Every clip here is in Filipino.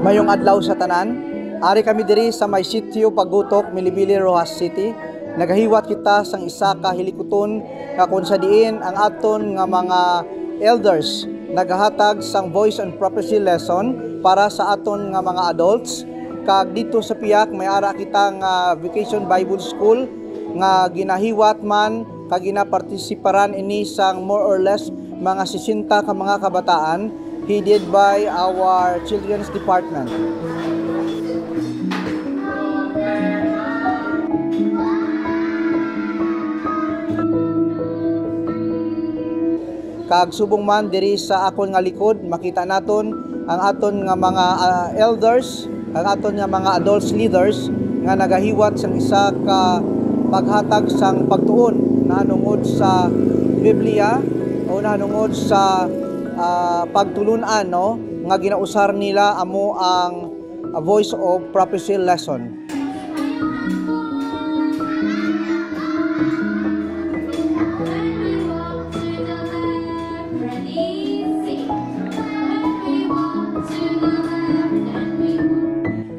Mayong adlaw sa tanan. Ari kami diri sa may sitio Pagutok, Milibili, Rojas City. Nagahiwat kita sang isa ka hilikuton nga kung sa diin ang aton nga mga elders nagahatag sang voice and prophecy lesson para sa aton nga mga adults. Kag dito sa Piak may ara kita nga Vacation Bible School nga ginahiwat man kag ginapartisiparan ini sang more or less mga 60 ka mga kabataan headed by our Children's Department. Kag subong man diri sa akon nga likod makita naton ang aton nga mga elders, ang aton nga mga adults leaders nga nagahiwat sang isa ka paghatag sang pagtuon nahanungod sa Biblia o nahanungod sa pagtulunan no nga ginausar nila amo ang voice of prophecy lesson.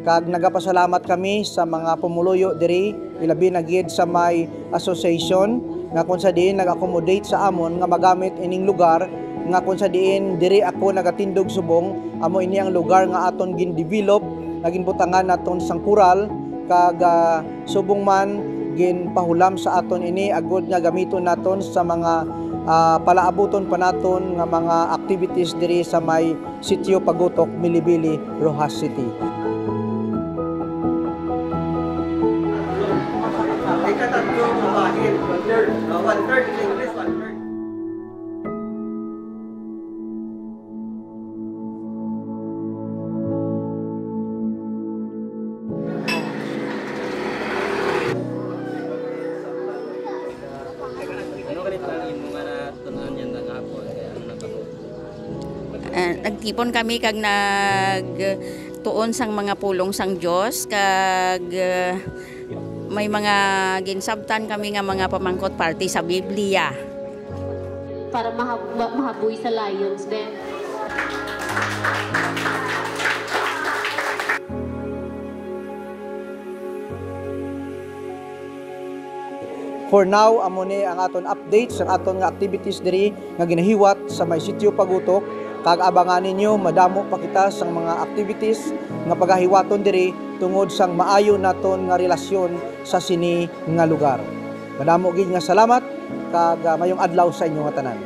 Kag nagapasalamat kami sa mga pumuluyo diri ilabi na gid sa may association nga kung sa diin nag-accommodate sa amon nga magamit ining lugar nga kung sa diin diri ako nagatindog subong amo ini ang lugar nga aton gin-develop naging butangan naton sang kural kag subong man ginpahulam sa aton ini agud nga gamiton naton sa mga palaabuton pa naton nga mga activities diri sa may sitio Pagutok, Milibili, Rojas City. Ikatatlong bahid, 1/3 in English, 1/3. Nagtipon kami kag nagtuon sang mga pulong sang Dios kag may mga ginsabtan kami nga mga pamangkot party sa Biblia para mahaboy sa Lions Den. For now, amo ni ang aton updates sa aton nga activities diri nga ginahiwat sa may sitio Pagutok. Kag abangan ninyo madamo pa kita sang mga activities nga pagahiwaton diri tungod sang maayo naton nga relasyon sa sini nga lugar. Madamo gid nga salamat kag mayong adlaw sa inyo nga tanan.